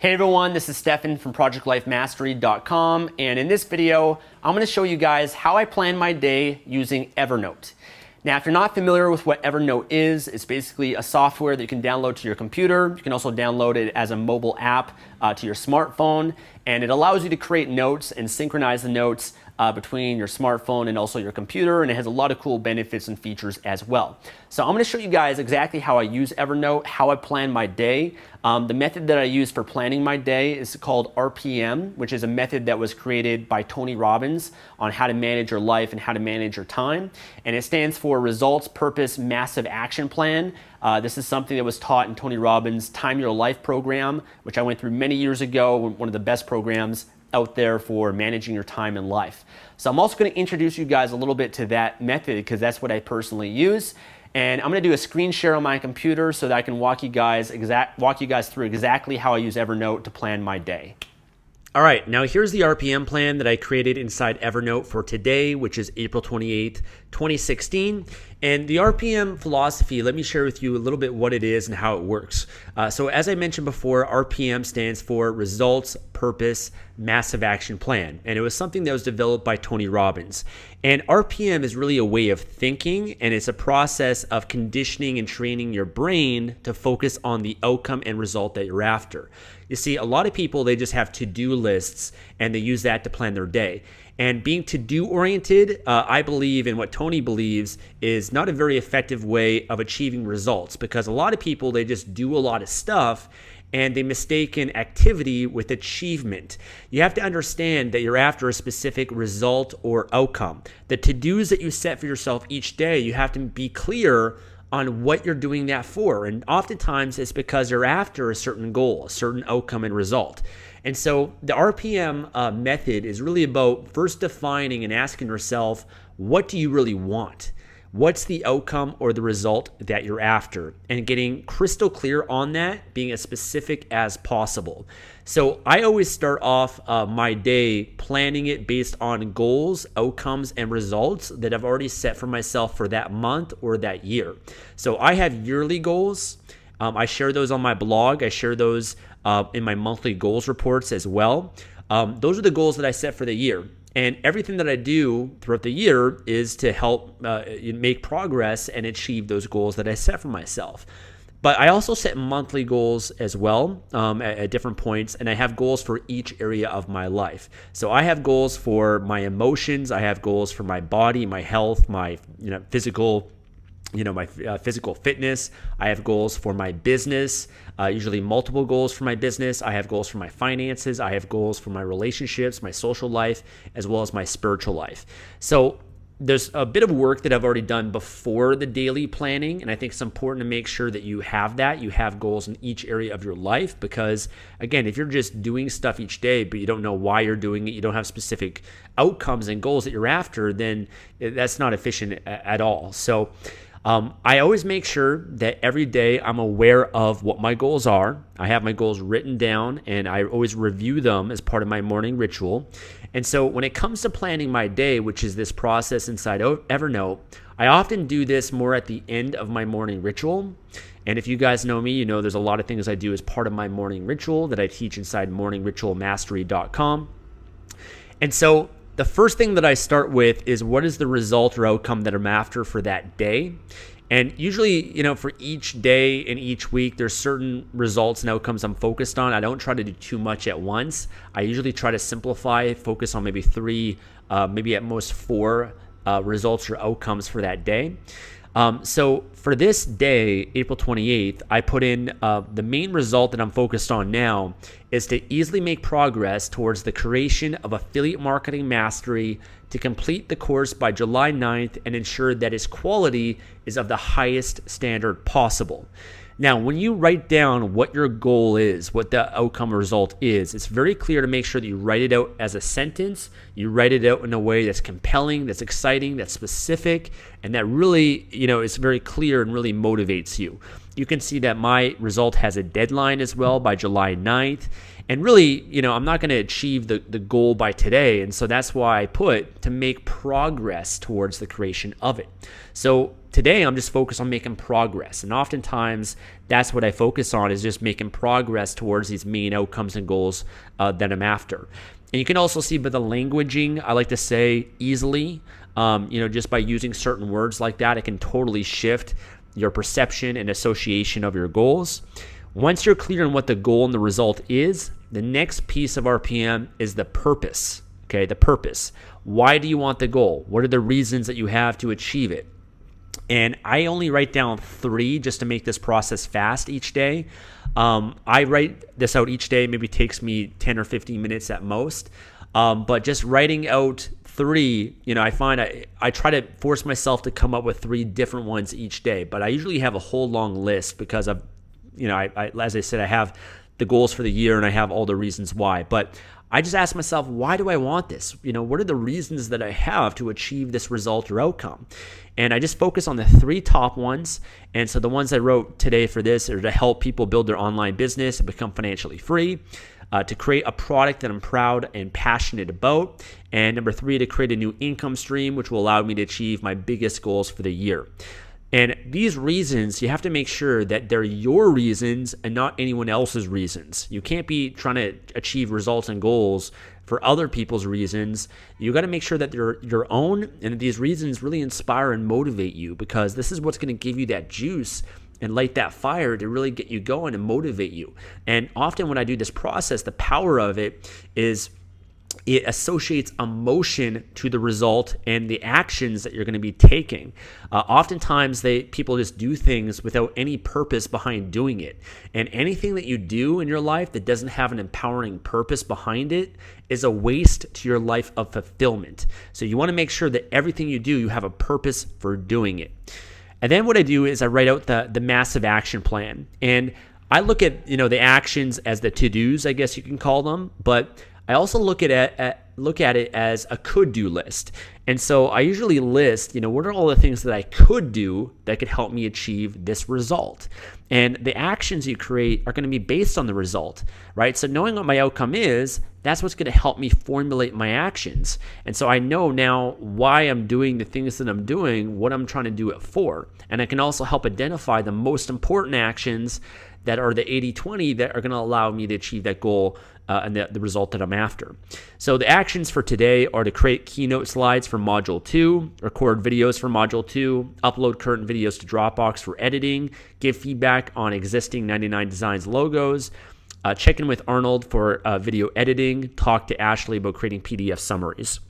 Hey everyone, this is Stefan from ProjectLifeMastery.com, and in this video, I'm going to show you guys how I plan my day using Evernote. Now, if you're not familiar with what Evernote is, it's basically a software that you can download to your computer. You can also download it as a mobile app to your smartphone, and it allows you to create notes and synchronize the notes between your smartphone and also your computer, and it has a lot of cool benefits and features as well. So I'm going to show you guys exactly how I use Evernote, how I plan my day. The method that I use for planning my day is called RPM, which is a method that was created by Tony Robbins on how to manage your life and how to manage your time. And it stands for Results, Purpose, Massive Action Plan. This is something that was taught in Tony Robbins' Time Your Life program, which I went through many years ago, one of the best programs out there for managing your time in life. So I'm also going to introduce you guys a little bit to that method because that's what I personally use. And I'm going to do a screen share on my computer so that I can walk you guys through exactly how I use Evernote to plan my day. All right, now here's the RPM plan that I created inside Evernote for today, which is April 28th, 2016. And the RPM philosophy, let me share with you a little bit what it is and how it works. So as I mentioned before, RPM stands for Results, Purpose, Massive Action Plan. And it was something that was developed by Tony Robbins. And RPM is really a way of thinking, and it's a process of conditioning and training your brain to focus on the outcome and result that you're after. You see, a lot of people, they just have to-do lists and they use that to plan their day. And being to-do oriented, I believe, in what Tony believes, is not a very effective way of achieving results, because a lot of people, they just do a lot of stuff and they mistaken activity with achievement. You have to understand that you're after a specific result or outcome. The to-dos that you set for yourself each day, you have to be clear on what you're doing that for. And oftentimes it's because you're after a certain goal, a certain outcome and result. And so the RPM method is really about first defining and asking yourself, what do you really want? What's the outcome or the result that you're after? And getting crystal clear on that, being as specific as possible. So I always start off my day planning it based on goals, outcomes, and results that I've already set for myself for that month or that year. So I have yearly goals. I share those on my blog. I share those in my monthly goals reports as well. Those are the goals that I set for the year. And everything that I do throughout the year is to help make progress and achieve those goals that I set for myself. But I also set monthly goals as well at different points, and I have goals for each area of my life. So I have goals for my emotions, I have goals for my body, my health, my physical fitness. I have goals for my business, usually multiple goals for my business. I have goals for my finances. I have goals for my relationships, my social life, as well as my spiritual life. So there's a bit of work that I've already done before the daily planning, and I think it's important to make sure that you have that. You have goals in each area of your life, because again, if you're just doing stuff each day, but you don't know why you're doing it, you don't have specific outcomes and goals that you're after, then that's not efficient at all. So I always make sure that every day I'm aware of what my goals are. I have my goals written down, and I always review them as part of my morning ritual. And so when it comes to planning my day, which is this process inside Evernote, I often do this more at the end of my morning ritual. And if you guys know me, you know there's a lot of things I do as part of my morning ritual that I teach inside morningritualmastery.com. And so the first thing that I start with is, what is the result or outcome that I'm after for that day? And usually, for each day and each week, there's certain results and outcomes I'm focused on. I don't try to do too much at once. I usually try to simplify, focus on maybe 3, maybe at most 4 results or outcomes for that day. So for this day, April 28th, I put in the main result that I'm focused on now is to easily make progress towards the creation of affiliate marketing mastery, to complete the course by July 9th and ensure that its quality is of the highest standard possible. Now, when you write down what your goal is, what the outcome or result is, it's very clear to make sure that you write it out as a sentence. You write it out in a way that's compelling, that's exciting, that's specific, and that really, is very clear and really motivates you. you can see that my result has a deadline as well by July 9th. And really, I'm not going to achieve the goal by today. And so that's why I put to make progress towards the creation of it. So today I'm just focused on making progress. And oftentimes that's what I focus on, is just making progress towards these main outcomes and goals that I'm after. And you can also see by the languaging, I like to say easily, just by using certain words like that, it can totally shift your perception and association of your goals. Once you're clear on what the goal and the result is, the next piece of RPM is the purpose. Okay, the purpose. Why do you want the goal? What are the reasons that you have to achieve it? And I only write down 3 just to make this process fast each day. I write this out each day. Maybe it takes me 10 or 15 minutes at most. But just writing out 3, I find I try to force myself to come up with 3 different ones each day. But I usually have a whole long list because I've, as I said, I have the goals for the year and I have all the reasons why. But I just ask myself, why do I want this? What are the reasons that I have to achieve this result or outcome? And I just focus on the 3 top ones. And so the ones I wrote today for this are to help people build their online business and become financially free, to create a product that I'm proud and passionate about, and number 3, to create a new income stream, which will allow me to achieve my biggest goals for the year. And these reasons, you have to make sure that they're your reasons and not anyone else's reasons. You can't be trying to achieve results and goals for other people's reasons. You got to make sure that they're your own, and that these reasons really inspire and motivate you, because this is what's going to give you that juice and light that fire to really get you going and motivate you. And often when I do this process, the power of it is it associates emotion to the result and the actions that you're going to be taking. Oftentimes, people just do things without any purpose behind doing it. And anything that you do in your life that doesn't have an empowering purpose behind it is a waste to your life of fulfillment. So you want to make sure that everything you do, you have a purpose for doing it. And then what I do is I write out the massive action plan. And I look at the actions as the to-dos, I guess you can call them, but I also look at it as a could-do list. And so I usually list, what are all the things that I could do that could help me achieve this result? And the actions you create are going to be based on the result, right? So knowing what my outcome is, that's what's going to help me formulate my actions. And so I know now why I'm doing the things that I'm doing, what I'm trying to do it for. And I can also help identify the most important actions that are the 80-20 that are going to allow me to achieve that goal and the result that I'm after. So the actions for today are to create keynote slides for Module 2, record videos for Module 2, upload current videos to Dropbox for editing, give feedback on existing 99 Designs logos, check in with Arnold for video editing, talk to Ashley about creating PDF summaries.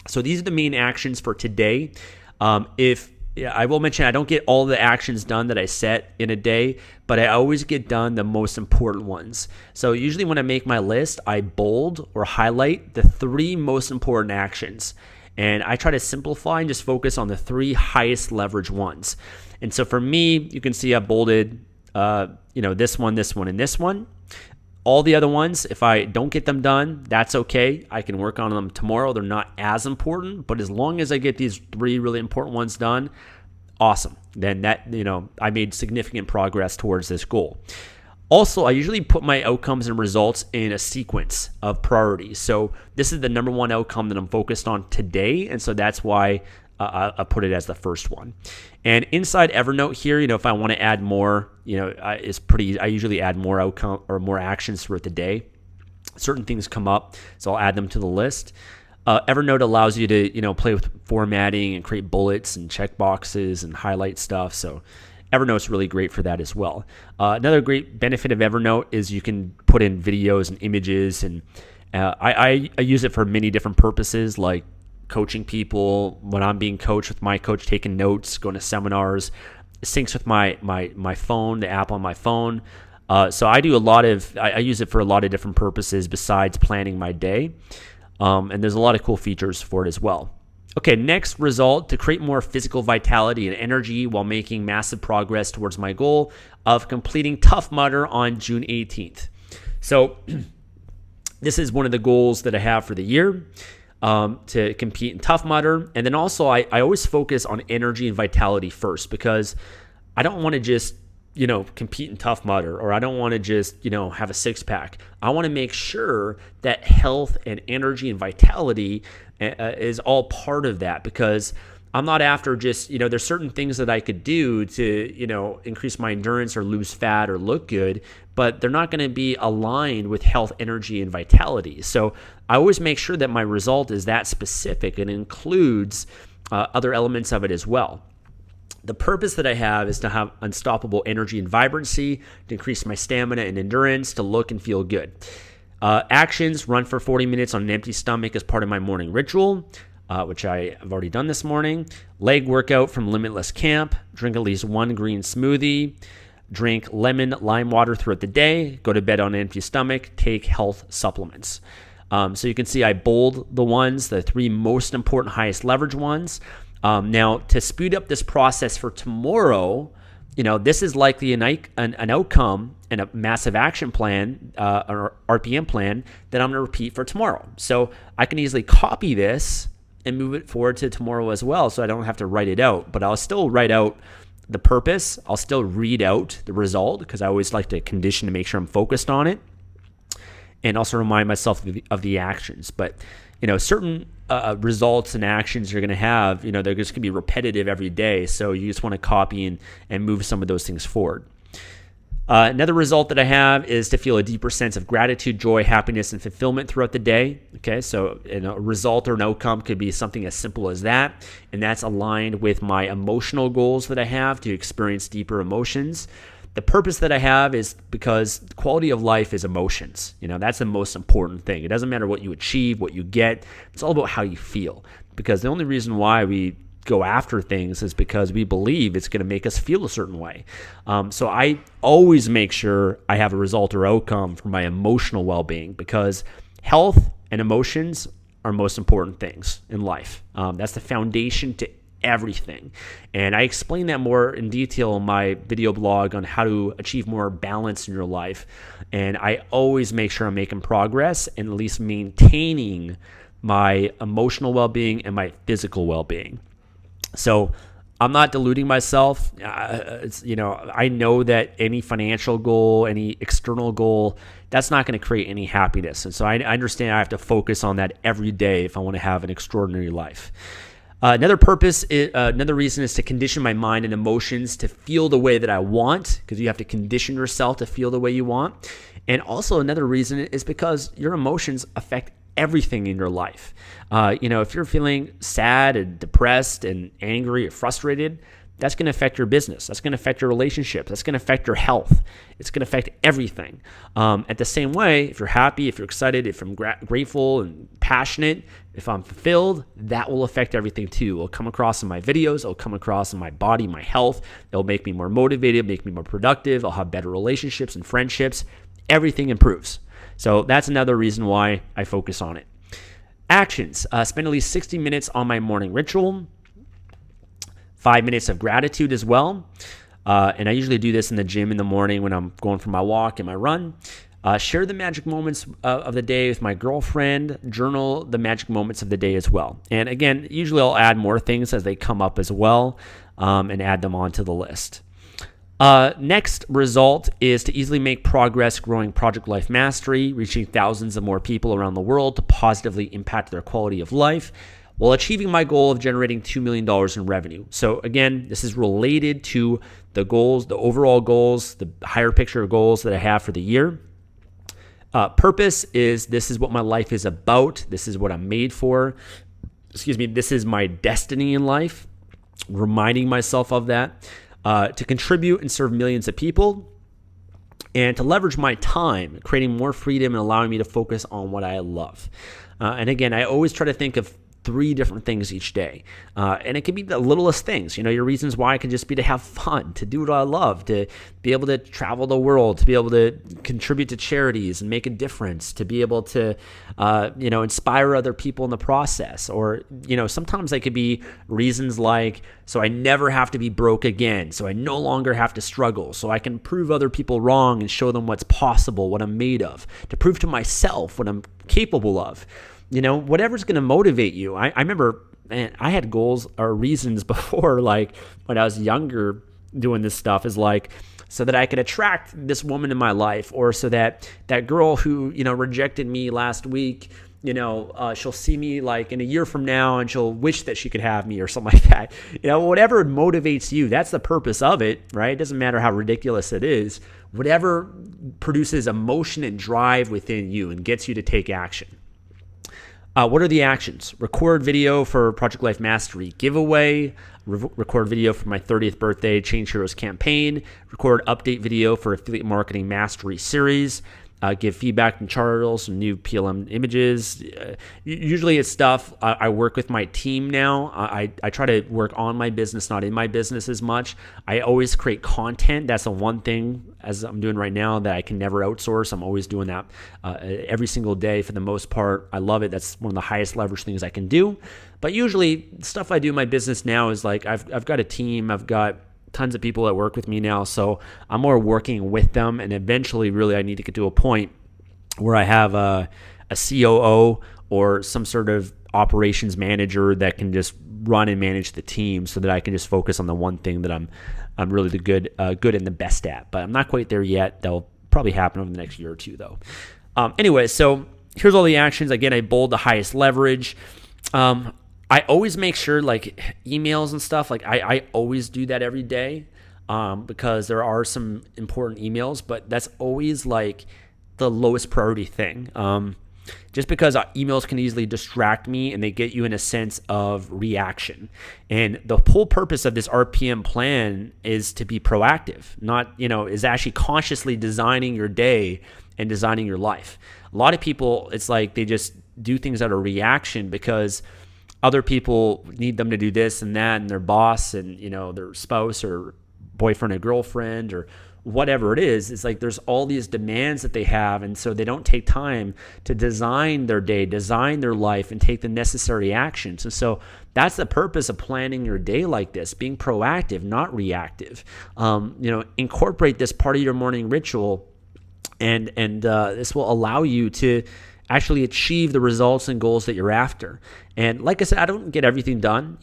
So these are the main actions for today. I will mention I don't get all the actions done that I set in a day, but I always get done the most important ones. So usually when I make my list, I bold or highlight the 3 most important actions. And I try to simplify and just focus on the 3 highest leverage ones. And so for me, you can see I bolded, this one, and this one. All the other ones, if I don't get them done, that's okay. I can work on them tomorrow. They're not as important, but as long as I get these 3 really important ones done, awesome. Then I made significant progress towards this goal. Also, I usually put my outcomes and results in a sequence of priorities. So this is the number 1 outcome that I'm focused on today, and so that's why I put it as the first one. And inside Evernote here, if I want to add more, I usually add more outcome or more actions throughout the day. Certain things come up, so I'll add them to the list. Evernote allows you to, play with formatting and create bullets and check boxes and highlight stuff. So Evernote's really great for that as well. Another great benefit of Evernote is you can put in videos and images, and I use it for many different purposes, like coaching people when I'm being coached with my coach, taking notes, going to seminars. It syncs with my phone, the app on my phone. So I use it for a lot of different purposes besides planning my day. And there's a lot of cool features for it as well. Okay, next result, to create more physical vitality and energy while making massive progress towards my goal of completing Tough Mudder on June 18th. So this is one of the goals that I have for the year. To compete in Tough Mudder. And then also I always focus on energy and vitality first, because I don't want to just compete in Tough Mudder, or I don't want to just, have a six pack. I want to make sure that health and energy and vitality is all part of that, because I'm not after just, there's certain things that I could do to, increase my endurance or lose fat or look good, but they're not going to be aligned with health, energy, and vitality. So I always make sure that my result is that specific and includes other elements of it as well. The purpose that I have is to have unstoppable energy and vibrancy, to increase my stamina and endurance, to look and feel good. Actions: run for 40 minutes on an empty stomach as part of my morning ritual, which I have already done this morning. Leg workout from Limitless Camp. Drink at least one green smoothie. Drink lemon lime water throughout the day. Go to bed on an empty stomach. Take health supplements. So you can see I bold the 3 most important, highest leverage ones. Now, to speed up this process for tomorrow, this is likely an outcome and a massive action plan, or RPM plan, that I'm going to repeat for tomorrow. So I can easily copy this and move it forward to tomorrow as well, so I don't have to write it out. But I'll still write out the purpose. I'll still read out the result, because I always like to condition to make sure I'm focused on it, and also remind myself of the actions. But certain results and actions you're going to have, they're just going to be repetitive every day. So you just want to copy and move some of those things forward. Another result that I have is to feel a deeper sense of gratitude, joy, happiness, and fulfillment throughout the day. Okay, so a result or an outcome could be something as simple as that, and that's aligned with my emotional goals that I have to experience deeper emotions. The purpose that I have is because quality of life is emotions. That's the most important thing. It doesn't matter what you achieve, what you get. It's all about how you feel, because the only reason why we go after things is because we believe it's going to make us feel a certain way. So I always make sure I have a result or outcome for my emotional well-being, because health and emotions are most important things in life. That's the foundation to everything. And I explain that more in detail in my video blog on how to achieve more balance in your life. And I always make sure I'm making progress and at least maintaining my emotional well-being and my physical well-being. So I'm not deluding myself. I know that any financial goal, any external goal, that's not going to create any happiness. And so I understand I have to focus on that every day if I want to have an extraordinary life. Another reason is to condition my mind and emotions to feel the way that I want, because you have to condition yourself to feel the way you want. And also another reason is because your emotions affect everything in your life. If you're feeling sad and depressed and angry or frustrated, that's going to affect your business. That's going to affect your relationships. That's going to affect your health. It's going to affect everything. At the same way, if you're happy, if you're excited, if I'm grateful and passionate, if I'm fulfilled, that will affect everything too. It'll come across in my videos. It'll come across in my body, my health. It'll make me more motivated, make me more productive. I'll have better relationships and friendships. Everything improves. So that's another reason why I focus on it. Actions. Spend at least 60 minutes on my morning ritual. 5 minutes of gratitude as well. And I usually do this in the gym in the morning when I'm going for my walk and my run. Share the magic moments of the day with my girlfriend. Journal the magic moments of the day as well. And again, usually I'll add more things as they come up as well, and add them onto the list. Next result is to easily make progress growing Project Life Mastery, reaching thousands of more people around the world to positively impact their quality of life while achieving my goal of generating $2 million in revenue. So again, this is related to the goals, the overall goals, the higher picture goals that I have for the year. Purpose is, this is what my life is about. This is what I'm made for. This is my destiny in life. Reminding myself of that. To contribute and serve millions of people, and to leverage my time, creating more freedom and allowing me to focus on what I love. And again, I always try to think of 3 different things each day. And it can be the littlest things. Your reasons why can just be to have fun, to do what I love, to be able to travel the world, to be able to contribute to charities and make a difference, to be able to, inspire other people in the process. Or, sometimes they could be reasons like, so I never have to be broke again, so I no longer have to struggle, so I can prove other people wrong and show them what's possible, what I'm made of, to prove to myself what I'm capable of. Whatever's going to motivate you. I remember, man, I had goals or reasons before, like when I was younger doing this stuff, is like, so that I could attract this woman in my life, or so that that girl who, rejected me last week, she'll see me like in a year from now and she'll wish that she could have me or something like that. Whatever motivates you, that's the purpose of it, right? It doesn't matter how ridiculous it is. Whatever produces emotion and drive within you and gets you to take action. What are the actions? Record video for Project Life Mastery giveaway, record video for my 30th birthday Change Heroes campaign, record update video for Affiliate Marketing Mastery series, give feedback and charters, some new PLM images. Usually it's stuff I work with my team now. I try to work on my business, not in my business as much. I always create content. That's the one thing, as I'm doing right now, that I can never outsource. I'm always doing that every single day for the most part. I love it. That's one of the highest leverage things I can do. But usually stuff I do in my business now is like I've got a team. I've got tons of people that work with me now, so I'm more working with them, and eventually really I need to get to a point where I have a COO or some sort of operations manager that can just run and manage the team, so that I can just focus on the one thing that I'm really the good and the best at. But I'm not quite there yet. That'll probably happen over the next year or two though. Anyway, so here's all the actions. Again, I bold the highest leverage. I always make sure, like emails and stuff, like I always do that every day, because there are some important emails, but that's always like the lowest priority thing. Just because emails can easily distract me and they get you in a sense of reaction. And the whole purpose of this RPM plan is to be proactive, not, is actually consciously designing your day and designing your life. A lot of people, it's like they just do things out of reaction because other people need them to do this and that, and their boss and, their spouse or boyfriend or girlfriend or whatever it is. It's like there's all these demands that they have, and so they don't take time to design their day, design their life, and take the necessary actions. And so that's the purpose of planning your day like this, being proactive, not reactive. Incorporate this part of your morning ritual, and this will allow you to actually achieve the results and goals that you're after. And like I said, I don't get everything done.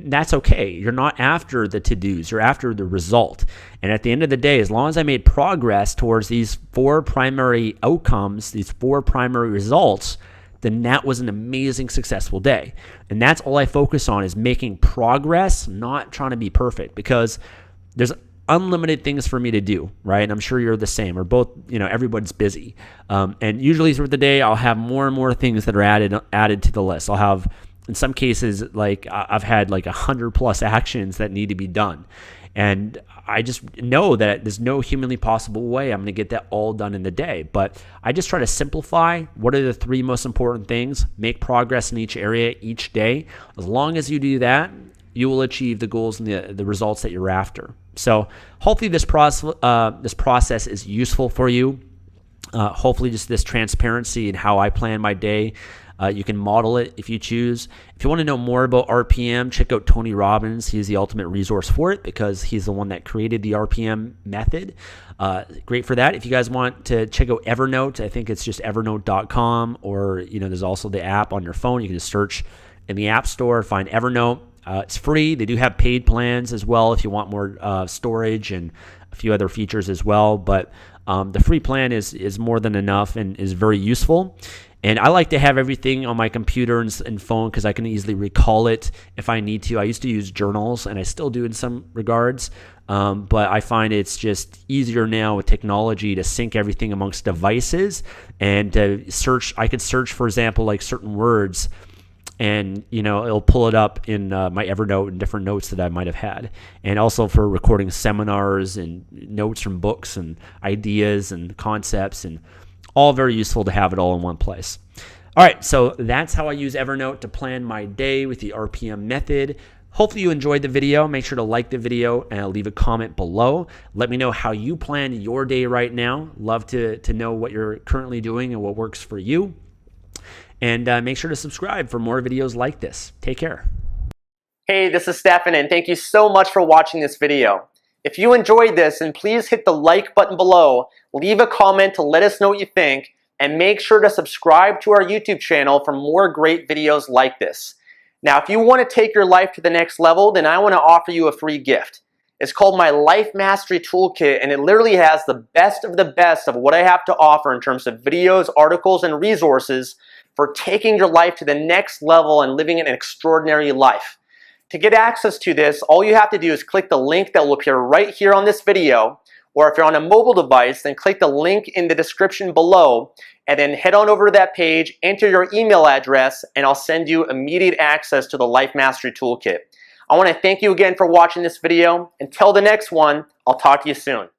That's okay. You're not after the to-dos. You're after the result. And at the end of the day, as long as I made progress towards these 4 primary outcomes, these 4 primary results, then that was an amazing, successful day. And that's all I focus on, is making progress, not trying to be perfect, because there's unlimited things for me to do, right? And I'm sure you're the same, or both, everyone's busy. And usually through the day, I'll have more and more things that are added to the list. I'll have, in some cases, like I've had like 100+ actions that need to be done. And I just know that there's no humanly possible way I'm going to get that all done in the day. But I just try to simplify what are the 3 most important things, make progress in each area each day. As long as you do that, you will achieve the goals and the results that you're after. So hopefully this process is useful for you. Hopefully just this transparency in how I plan my day. You can model it if you choose. If you want to know more about RPM, check out Tony Robbins. He's the ultimate resource for it because he's the one that created the RPM method. Great for that. If you guys want to check out Evernote, I think it's just evernote.com, or there's also the app on your phone. You can just search in the App Store, find Evernote. It's free. They do have paid plans as well if you want more storage and a few other features as well. But the free plan is more than enough and is very useful. And I like to have everything on my computer and phone because I can easily recall it if I need to. I used to use journals, and I still do in some regards. But I find it's just easier now with technology to sync everything amongst devices and to search. I could search, for example, like certain words, and it'll pull it up in my Evernote and different notes that I might have had, and also for recording seminars and notes from books and ideas and concepts, and all very useful to have it all in one place. All right, so that's how I use Evernote to plan my day with the RPM method. Hopefully you enjoyed the video. Make sure to like the video and leave a comment below. Let me know how you plan your day right now. Love to know what you're currently doing and what works for you. And make sure to subscribe for more videos like this. Take care. Hey, this is Stefan, and thank you so much for watching this video. If you enjoyed this, then please hit the like button below, leave a comment to let us know what you think, and make sure to subscribe to our YouTube channel for more great videos like this. Now, if you want to take your life to the next level, then I want to offer you a free gift. It's called my Life Mastery Toolkit, and it literally has the best of what I have to offer in terms of videos, articles, and resources for taking your life to the next level and living an extraordinary life. To get access to this, all you have to do is click the link that will appear right here on this video, or if you're on a mobile device, then click the link in the description below, and then head on over to that page, enter your email address, and I'll send you immediate access to the Life Mastery Toolkit. I want to thank you again for watching this video. Until the next one, I'll talk to you soon.